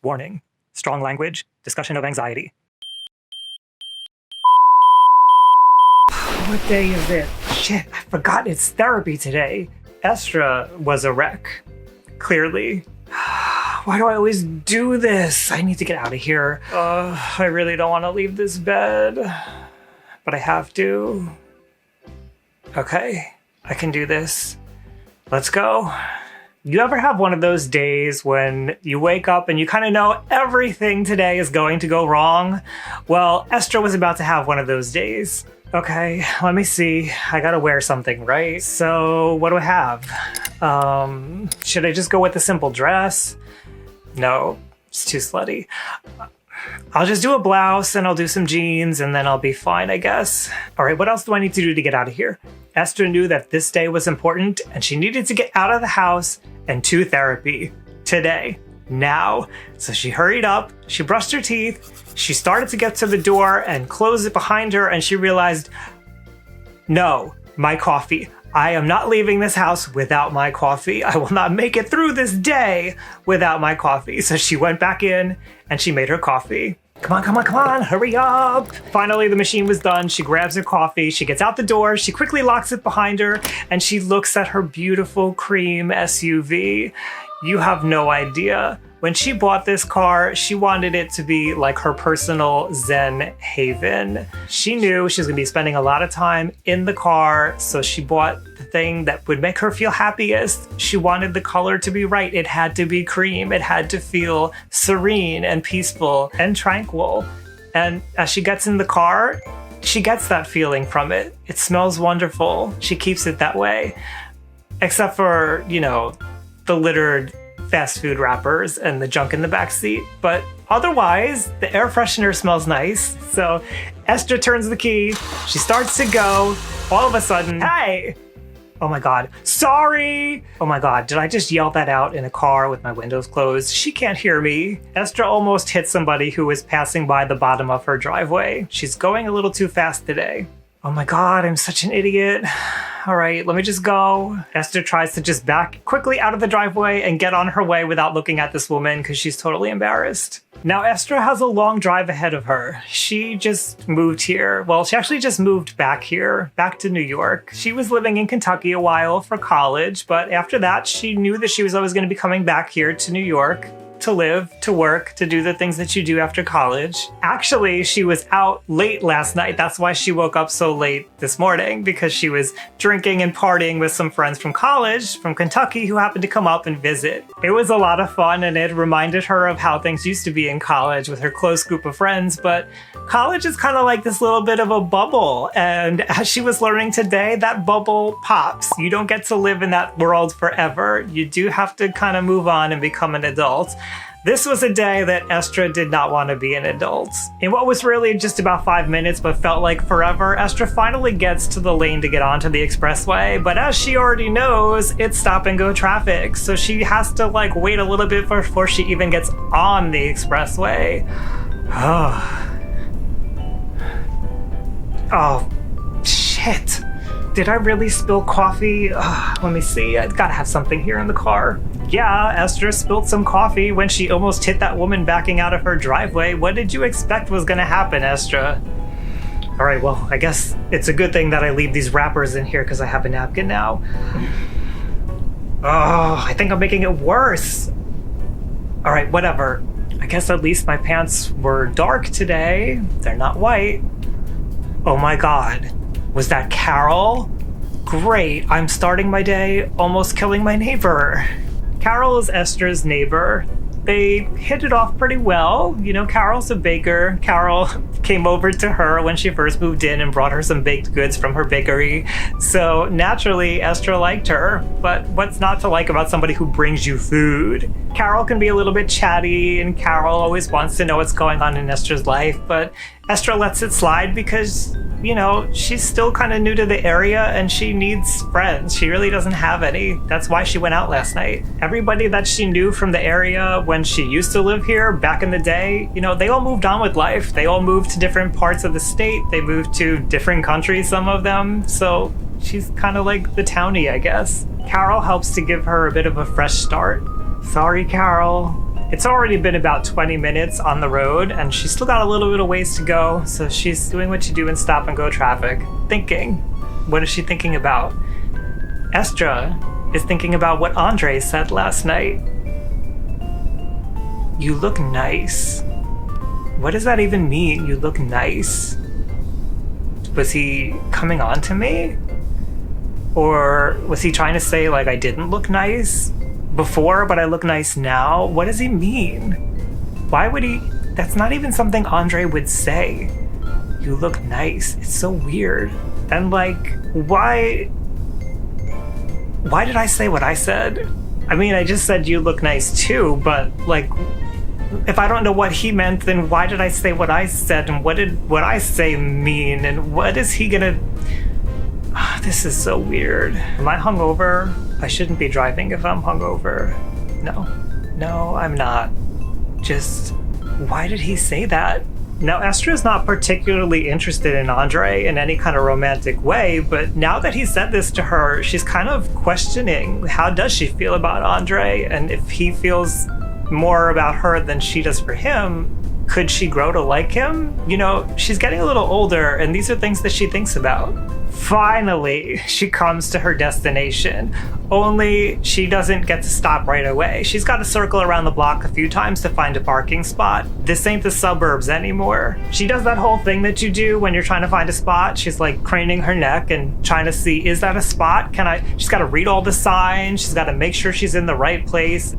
Warning. Strong language. Discussion of anxiety. What day is it? Shit, I forgot it's therapy today. Estra was a wreck. Clearly. Why do I always do this? I need to get out of here. I really don't want to leave this bed. But I have to. Okay, I can do this. Let's go. You ever have one of those days when you wake up and you kind of know everything today is going to go wrong? Well, Estra was about to have one of those days. Okay, let me see. I gotta wear something, right? So, what do I have? Should I just go with a simple dress? No, it's too slutty. I'll just do a blouse and I'll do some jeans and then I'll be fine, I guess. All right, what else do I need to do to get out of here? Estra knew that this day was important and she needed to get out of the house and to therapy. Today. Now. So she hurried up, she brushed her teeth, she started to get to the door and close it behind her and she realized, no, my coffee. I am not leaving this house without my coffee. I will not make it through this day without my coffee. So she went back in and she made her coffee. Come on, come on, come on, hurry up. Finally, the machine was done. She grabs her coffee, she gets out the door, she quickly locks it behind her, and she looks at her beautiful cream SUV. You have no idea. When she bought this car, she wanted it to be like her personal Zen haven. She knew she was gonna be spending a lot of time in the car, so she bought the thing that would make her feel happiest. She wanted the color to be right. It had to be cream. It had to feel serene and peaceful and tranquil. And as she gets in the car, she gets that feeling from it. It smells wonderful. She keeps it that way. Except for, you know, the littered fast food wrappers and the junk in the back seat, but otherwise the air freshener smells nice. So Estra turns the key, she starts to go, all of a sudden, hey! Oh my god, sorry! Oh my god, did I just yell that out in a car with my windows closed? She can't hear me. Estra almost hit somebody who was passing by the bottom of her driveway. She's going a little too fast today. Oh my god, I'm such an idiot. All right, let me just go. Estra tries to just back quickly out of the driveway and get on her way without looking at this woman because she's totally embarrassed. Now, Estra has a long drive ahead of her. She just moved here. Well, she actually just moved back here, back to New York. She was living in Kentucky a while for college, but after that, she knew that she was always going to be coming back here to New York to live, to work, to do the things that you do after college. Actually, she was out late last night. That's why she woke up so late this morning, because she was drinking and partying with some friends from college, from Kentucky, who happened to come up and visit. It was a lot of fun, and it reminded her of how things used to be in college with her close group of friends, but college is kind of like this little bit of a bubble, and as she was learning today, that bubble pops. You don't get to live in that world forever. You do have to kind of move on and become an adult. This was a day that Estra did not want to be an adult. In what was really just about 5 minutes but felt like forever, Estra finally gets to the lane to get onto the expressway, but as she already knows, it's stop and go traffic, so she has to like wait a little bit before she even gets on the expressway. Oh, shit. Did I really spill coffee? Let me see, I've gotta have something here in the car. Yeah, Estra spilled some coffee when she almost hit that woman backing out of her driveway. What did you expect was gonna happen, Estra? All right, well, I guess it's a good thing that I leave these wrappers in here because I have a napkin now. Oh, I think I'm making it worse. All right, whatever. I guess at least my pants were dark today. They're not white. Oh my god. Was that Carol? Great, I'm starting my day almost killing my neighbor. Carol is Estra's neighbor. They hit it off pretty well. You know, Carol's a baker. Carol came over to her when she first moved in and brought her some baked goods from her bakery. So naturally, Estra liked her. But what's not to like about somebody who brings you food? Carol can be a little bit chatty, and Carol always wants to know what's going on in Estra's life, but Estra lets it slide because, you know, she's still kind of new to the area and she needs friends. She really doesn't have any. That's why she went out last night. Everybody that she knew from the area when she used to live here back in the day, you know, they all moved on with life. They all moved to different parts of the state. They moved to different countries, some of them. So she's kind of like the townie, I guess. Carol helps to give her a bit of a fresh start. Sorry, Carol. It's already been about 20 minutes on the road, and she's still got a little bit of ways to go, so she's doing what you do in stop-and-go traffic, thinking. What is she thinking about? Estra is thinking about what Andre said last night. You look nice. What does that even mean, you look nice? Was he coming on to me? Or was he trying to say, like, I didn't look nice before, but I look nice now? What does he mean? Why would he? That's not even something Andre would say. You look nice. It's so weird. And like, why did I say what I said? I mean, I just said you look nice too, but like, if I don't know what he meant, then why did I say what I said? And what did what I say mean? And what is he gonna... This is so weird. Am I hungover? I shouldn't be driving if I'm hungover. No, I'm not. Just, why did he say that? Now, Estra's not particularly interested in Andre in any kind of romantic way, but now that he said this to her, she's kind of questioning, how does she feel about Andre? And if he feels more about her than she does for him, could she grow to like him? You know, she's getting a little older, and these are things that she thinks about. Finally, she comes to her destination, only she doesn't get to stop right away. She's got to circle around the block a few times to find a parking spot. This ain't the suburbs anymore. She does that whole thing that you do when you're trying to find a spot. She's like craning her neck and trying to see, is that a spot? She's got to read all the signs. She's got to make sure she's in the right place.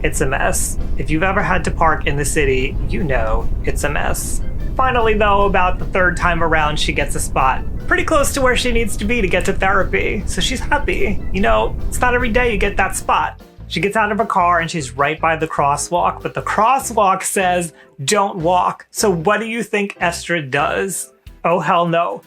It's a mess. If you've ever had to park in the city, you know it's a mess. Finally, though, about the third time around, she gets a spot pretty close to where she needs to be to get to therapy. So she's happy. You know, it's not every day you get that spot. She gets out of her car and she's right by the crosswalk, but the crosswalk says, don't walk. So what do you think Estra does? Oh, hell no.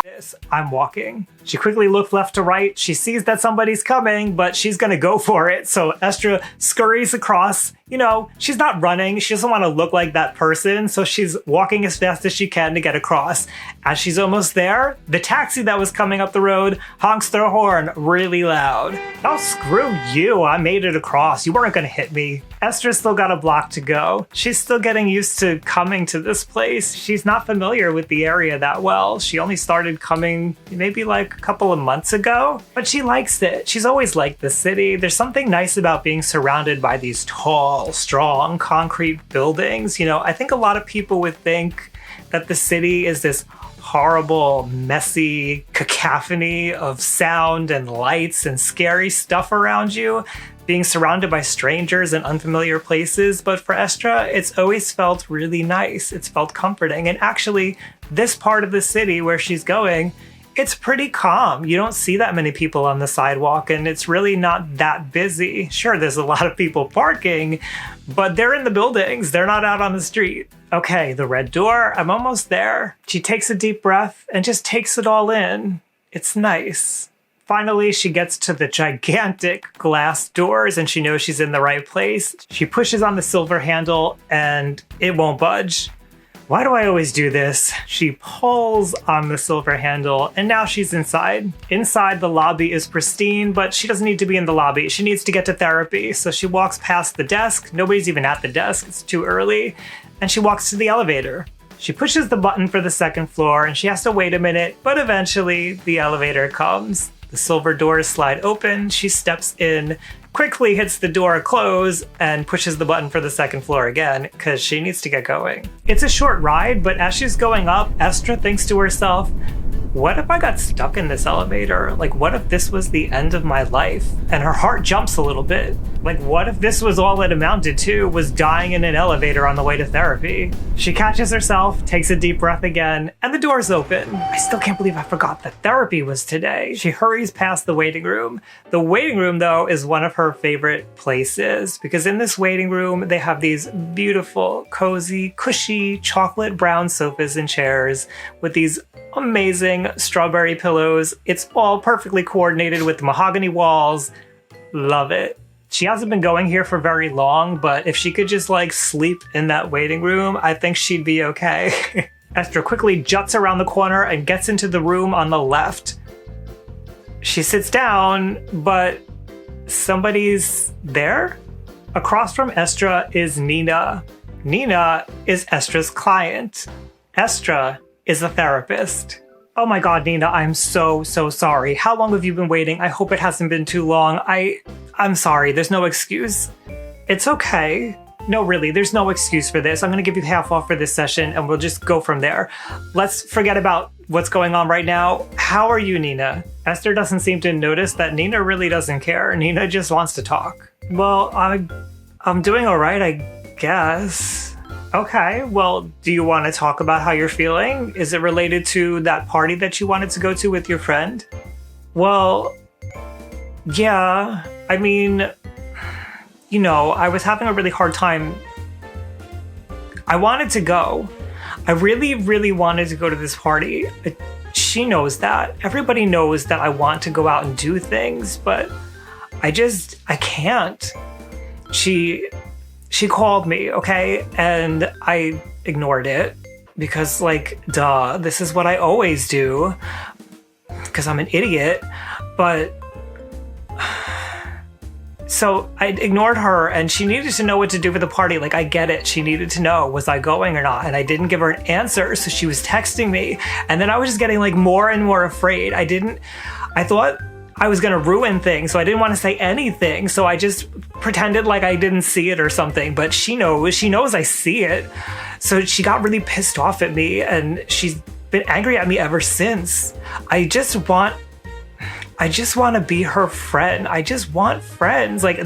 This, I'm walking. She quickly looks left to right. She sees that somebody's coming, but she's gonna go for it. So Estra scurries across. You know, she's not running. She doesn't want to look like that person. So she's walking as fast as she can to get across. As she's almost there, the taxi that was coming up the road honks their horn really loud. Oh, screw you. I made it across. You weren't gonna hit me. Estra's still got a block to go. She's still getting used to coming to this place. She's not familiar with the area that well. She only started coming maybe like a couple of months ago, but she likes it. She's always liked the city. There's something nice about being surrounded by these tall, strong concrete buildings. You know, I think a lot of people would think that the city is this horrible, messy cacophony of sound and lights and scary stuff around you, being surrounded by strangers in unfamiliar places. But for Estra, it's always felt really nice. It's felt comforting. And actually, this part of the city where she's going, it's pretty calm. You don't see that many people on the sidewalk, and it's really not that busy. Sure, there's a lot of people parking, but they're in the buildings. They're not out on the street. Okay, the red door. I'm almost there. She takes a deep breath and just takes it all in. It's nice. Finally, she gets to the gigantic glass doors and she knows she's in the right place. She pushes on the silver handle and it won't budge. Why do I always do this? She pulls on the silver handle and now she's inside. Inside, the lobby is pristine, but she doesn't need to be in the lobby. She needs to get to therapy. So she walks past the desk. Nobody's even at the desk. It's too early. And she walks to the elevator. She pushes the button for the second floor and she has to wait a minute, but eventually the elevator comes. The silver doors slide open. She steps in, quickly hits the door close, and pushes the button for the second floor again because she needs to get going. It's a short ride, but as she's going up, Estra thinks to herself, what if I got stuck in this elevator? Like, what if this was the end of my life? And her heart jumps a little bit. Like, what if this was all it amounted to, was dying in an elevator on the way to therapy? She catches herself, takes a deep breath again, and the door's open. I still can't believe I forgot that therapy was today. She hurries past the waiting room. The waiting room, though, is one of her favorite places because in this waiting room, they have these beautiful, cozy, cushy, chocolate brown sofas and chairs with these amazing strawberry pillows. It's all perfectly coordinated with the mahogany walls. Love it. She hasn't been going here for very long, but if she could just like sleep in that waiting room, I think she'd be okay. Estra quickly juts around the corner and gets into the room on the left. She sits down, but somebody's there? Across from Estra is Nina. Nina is Estra's client. Estra is a therapist. Oh my god, Nina, I'm so sorry. How long have you been waiting? I hope it hasn't been too long. I'm sorry, there's no excuse. It's okay. No, really, there's no excuse for this. I'm gonna give you half off for this session and we'll just go from there. Let's forget about what's going on right now. How are you, Nina? Esther doesn't seem to notice that Nina really doesn't care. Nina just wants to talk. Well, I'm doing all right, I guess. Okay, well, do you want to talk about how you're feeling? Is it related to that party that you wanted to go to with your friend? Well, yeah, I mean, you know, I was having a really hard time. I wanted to go. I really wanted to go to this party. She knows that. Everybody knows that I want to go out and do things, but I can't. She called me, okay? And I ignored it because, like, duh, this is what I always do because I'm an idiot. But so I ignored her and she needed to know what to do for the party. Like, I get it. She needed to know, was I going or not? And I didn't give her an answer. So she was texting me. And then I was just getting like more and more afraid. I thought I was going to ruin things. So I didn't want to say anything. So I just pretended like I didn't see it or something. But she knows I see it. So she got really pissed off at me and she's been angry at me ever since. I just want to be her friend. I just want friends. Like,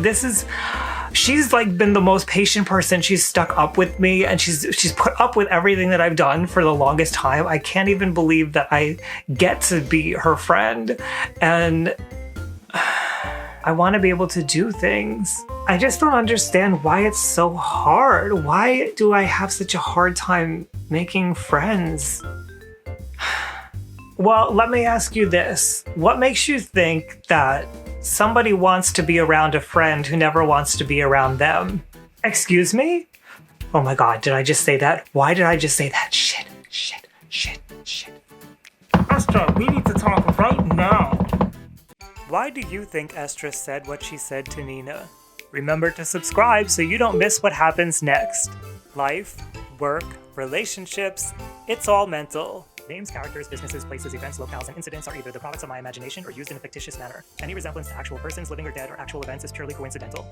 she's like been the most patient person. She's stuck up with me and she's put up with everything that I've done for the longest time. I can't even believe that I get to be her friend. And I want to be able to do things. I just don't understand why it's so hard. Why do I have such a hard time making friends? Well, let me ask you this. What makes you think that somebody wants to be around a friend who never wants to be around them? Excuse me? Oh my god, did I just say that? Why did I just say that? Shit. Estra, we need to talk right now. Why do you think Estra said what she said to Nina? Remember to subscribe so you don't miss what happens next. Life, work, relationships, it's all mental. Names, characters, businesses, places, events, locales, and incidents are either the products of my imagination or used in a fictitious manner. Any resemblance to actual persons, living or dead, or actual events is purely coincidental.